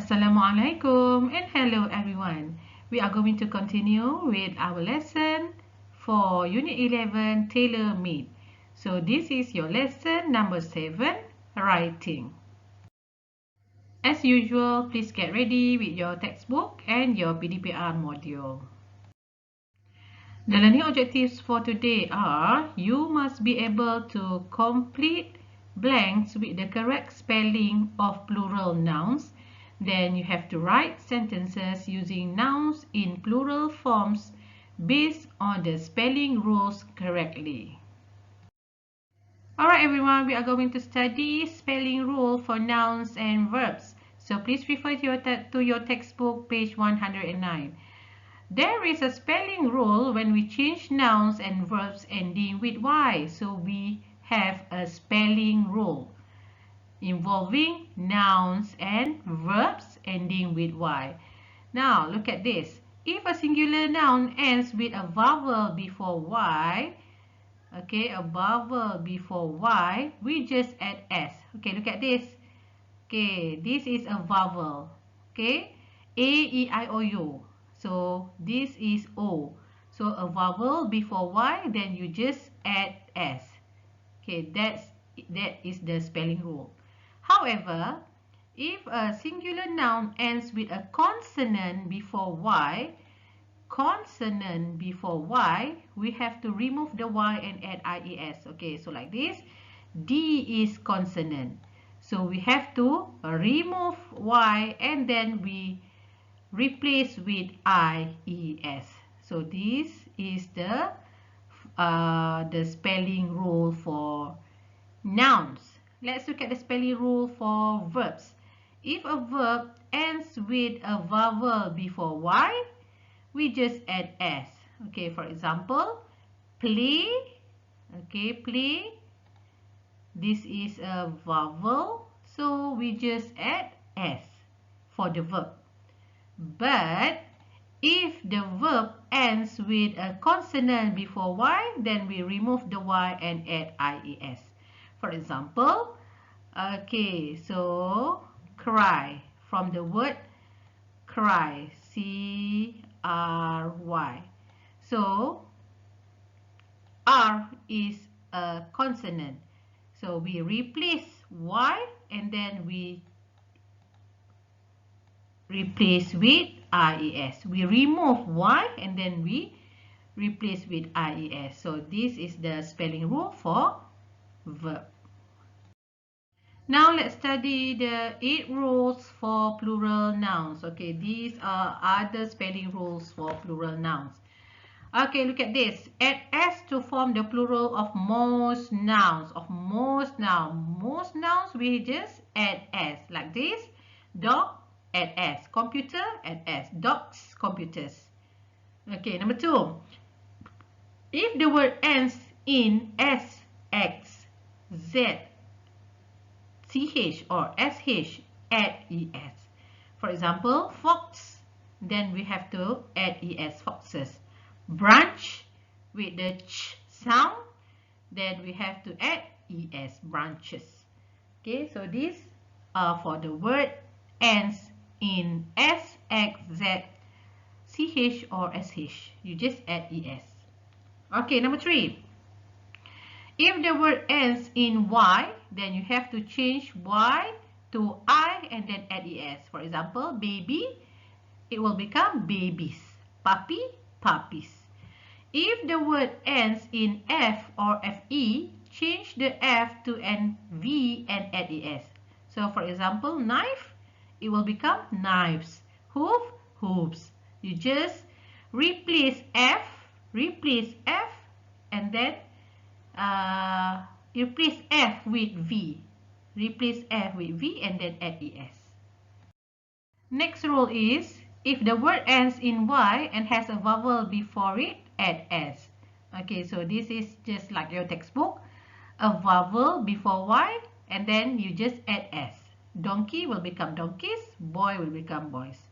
Assalamualaikum and hello everyone. We are going to continue with our lesson for Unit 11 Tailor Made. So this is your lesson number 7, Writing. As usual, please get ready with your textbook and your PDPR module. The learning objectives for today are: you must be able to complete blanks with the correct spelling of plural nouns. Then you have to write sentences using nouns in plural forms based on the spelling rules correctly. Alright everyone, we are going to study spelling rule for nouns and verbs. So please refer to your textbook, page 109. There is a spelling rule when we change nouns and verbs ending with Y. So we have a spelling rule involving nouns and verbs ending with Y. Now, look at this. If a singular noun ends with a vowel before Y, okay, a vowel before Y, we just add S. Okay, look at this. Okay, this is a vowel. Okay, A, E, I, O, U. So, this is O. So, a vowel before Y, then you just add S. Okay, that is the spelling rule. However, if a singular noun ends with a consonant before Y, we have to remove the Y and add IES. Okay, so like this, D is consonant. So we have to remove Y and then we replace with IES. So this is the spelling rule for nouns. Let's look at the spelling rule for verbs. If a verb ends with a vowel before Y, we just add S. Okay, for example, play. Okay, play. This is a vowel, so we just add S for the verb. But if the verb ends with a consonant before Y, then we remove the Y and add IES. For example, okay, so cry, from the word cry, C-R-Y. So R is a consonant. So we replace Y and then we replace with IES. We remove Y and then we replace with IES. So this is the spelling rule for verb. Now let's study the 8 rules for plural nouns. Okay, these are other spelling rules for plural nouns. Okay, look at this. Add S to form the plural of most nouns. Most nouns, we just add S. Like this. Dog, add S. Computer, add S. Dogs, computers. Okay, number 2. If the word ends in S, X, Z, CH or SH, add ES. For example, fox, then we have to add ES, foxes. Branch, with the ch sound, then we have to add ES, branches. Okay, so these are for the word ends in S, X, Z, CH or SH. You just add ES. Okay, number 3. If the word ends in Y, then you have to change Y to I and then add ES. For example, baby, it will become babies. Puppy, puppies. If the word ends in F or FE, change the F to an V and add ES. So for example, knife, it will become knives. Hoof, hooves. You just replace F and then replace F with V. Replace F with V and then add ES. Next rule is, if the word ends in Y and has a vowel before it, add S. Okay, so this is just like your textbook. A vowel before Y and then you just add S. Donkey will become donkeys. Boy will become boys.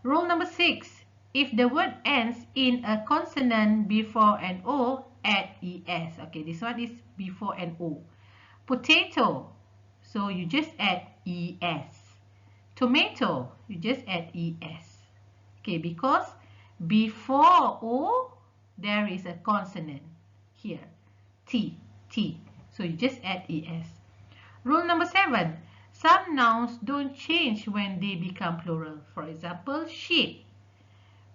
Rule number 6. If the word ends in a consonant before an O, add ES. Okay, this one is before an O. Potato. So you just add ES. Tomato, you just add es. Okay, because before O, there is a consonant here. T. So you just add es. Rule number 7. Some nouns don't change when they become plural. For example, sheep.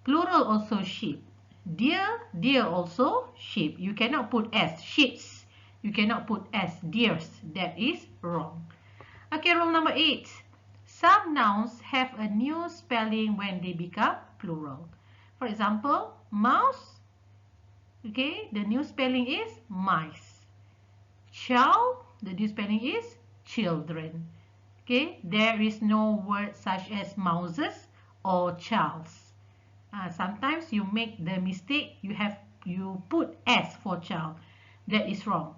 Plural also sheep. Deer also sheep. You cannot put s, sheeps. You cannot put s, deers. That is wrong. Okay, rule number 8. Some nouns have a new spelling when they become plural. For example, mouse. Okay, the new spelling is mice. Child, the new spelling is children. Okay, there is no word such as mouses or childs. Sometimes you make the mistake, you put s for child. That is wrong.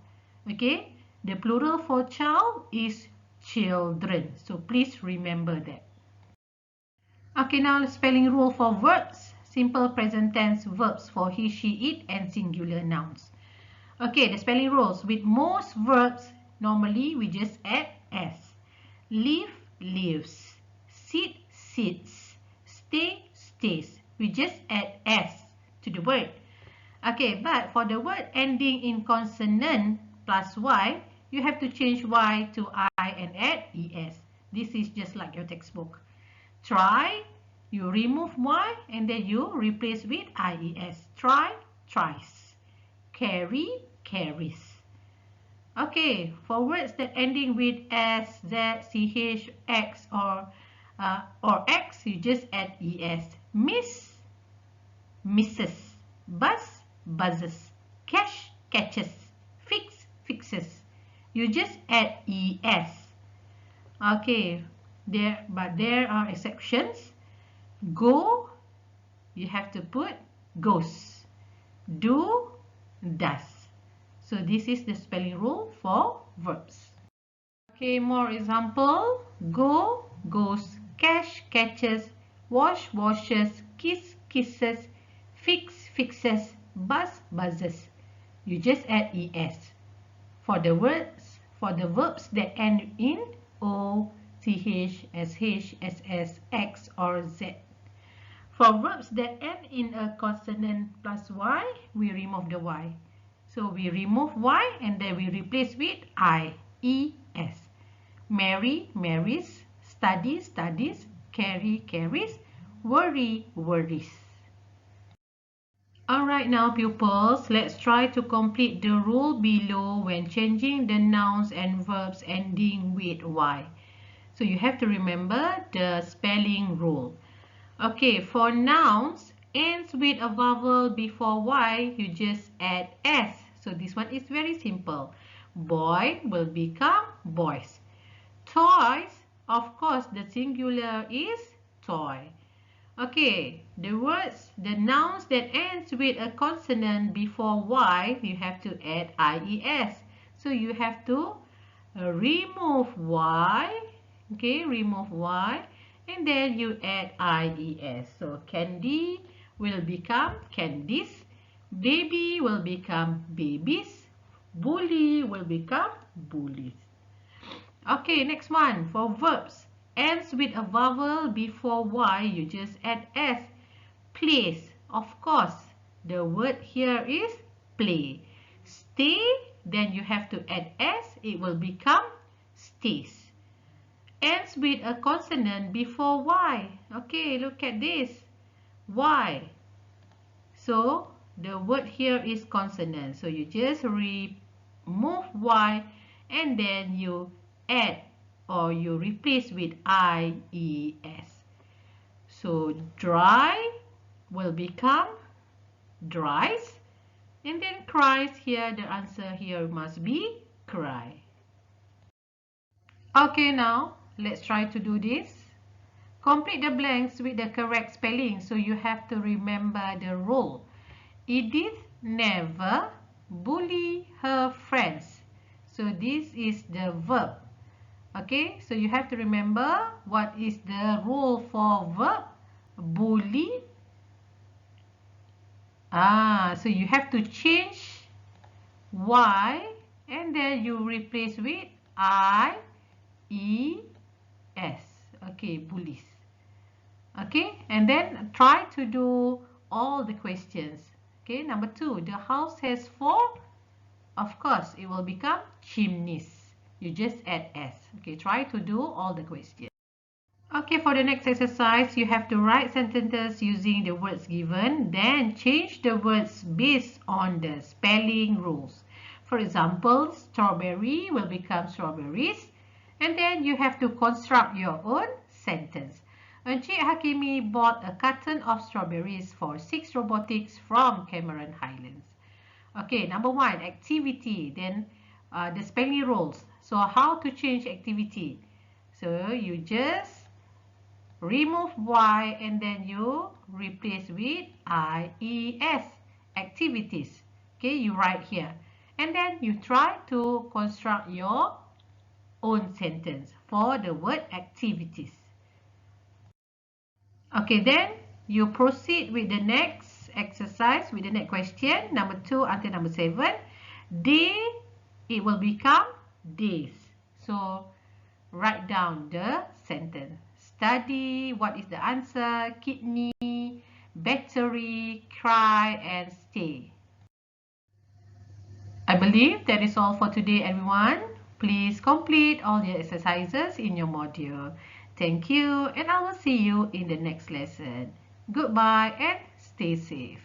Okay, the plural for child is children. So please remember that. Okay, now spelling rule for verbs. Simple present tense verbs for he, she, it, and singular nouns. Okay, the spelling rules. With most verbs, normally we just add s. Live, lives. Sit, sits. Stay, stays. We just add s to the word. Okay, but for the word ending in consonant plus y, you have to change y to I and add es. This is just like your textbook. Try, you remove y and then you replace with ies. Try, tries. Carry, carries. Okay, for words that ending with s, z, ch, x or x, you just add es. Miss, misses. Buzz, buzzes. Catch, catches. Fix, fixes. You just add es. Okay, but there are exceptions. Go, you have to put goes. Do, does. So this is the spelling rule for verbs. Okay, more example. Go, goes. Catch, catches. Wash, washes. Kiss, kisses. Fix, fixes. Buzz, buzzes. You just add es. For the verbs that end in o, ch, sh, ss, x or z. For verbs that end in a consonant plus y, we remove the y. So we remove y and then we replace with es. Marry, marries. Study, studies. Carry, carries. Worry, worries. Alright now pupils, let's try to complete the rule below when changing the nouns and verbs ending with y. So you have to remember the spelling rule. Okay, for nouns, ends with a vowel before y, you just add s. So this one is very simple. Boy will become boys. Toys, of course, the singular is toy. Okay, the nouns that ends with a consonant before y, you have to add ies. So you have to remove y, okay, remove y, and then you add ies. So candy will become candies, baby will become babies, bully will become bullies. Okay, next one for verbs. Ends with a vowel before y, you just add s. Plays, of course, the word here is play. Stay, then you have to add s, it will become stays. Ends with a consonant before y. Okay, look at this. Y. So, the word here is consonant. So, you just remove y and then you add or you replace with ies. So dry will become dries, and then cries here, the answer here must be cry. Okay, now let's try to do this. Complete the blanks with the correct spelling. So you have to remember the rule. Edith never bully her friends. So this is the verb. Okay, so you have to remember what is the rule for verb. Bully. So you have to change y and then you replace with ies. Okay, bullies. Okay, and then try to do all the questions. Okay, number 2, the house has 4. Of course, it will become chimneys. You just add s. Okay, try to do all the questions. Okay, for the next exercise, you have to write sentences using the words given, then change the words based on the spelling rules. For example, strawberry will become strawberries, and then you have to construct your own sentence. Encik Hakimi bought a carton of strawberries for 6 robotics from Cameron Highlands. Okay, number 1, activity, then the spelling rules. So how to change activity? So you just remove y and then you replace with ies, activities. Okay, you write here. And then you try to construct your own sentence for the word activities. Okay, then you proceed with the next exercise, with the next question, number 2 until number 7. Day, it will become days. So write down the sentence. Study, what is the answer? Kidney, battery, cry, and stay. I believe that is all for today, everyone. Please complete all your exercises in your module. Thank you, and I will see you in the next lesson. Goodbye and stay safe.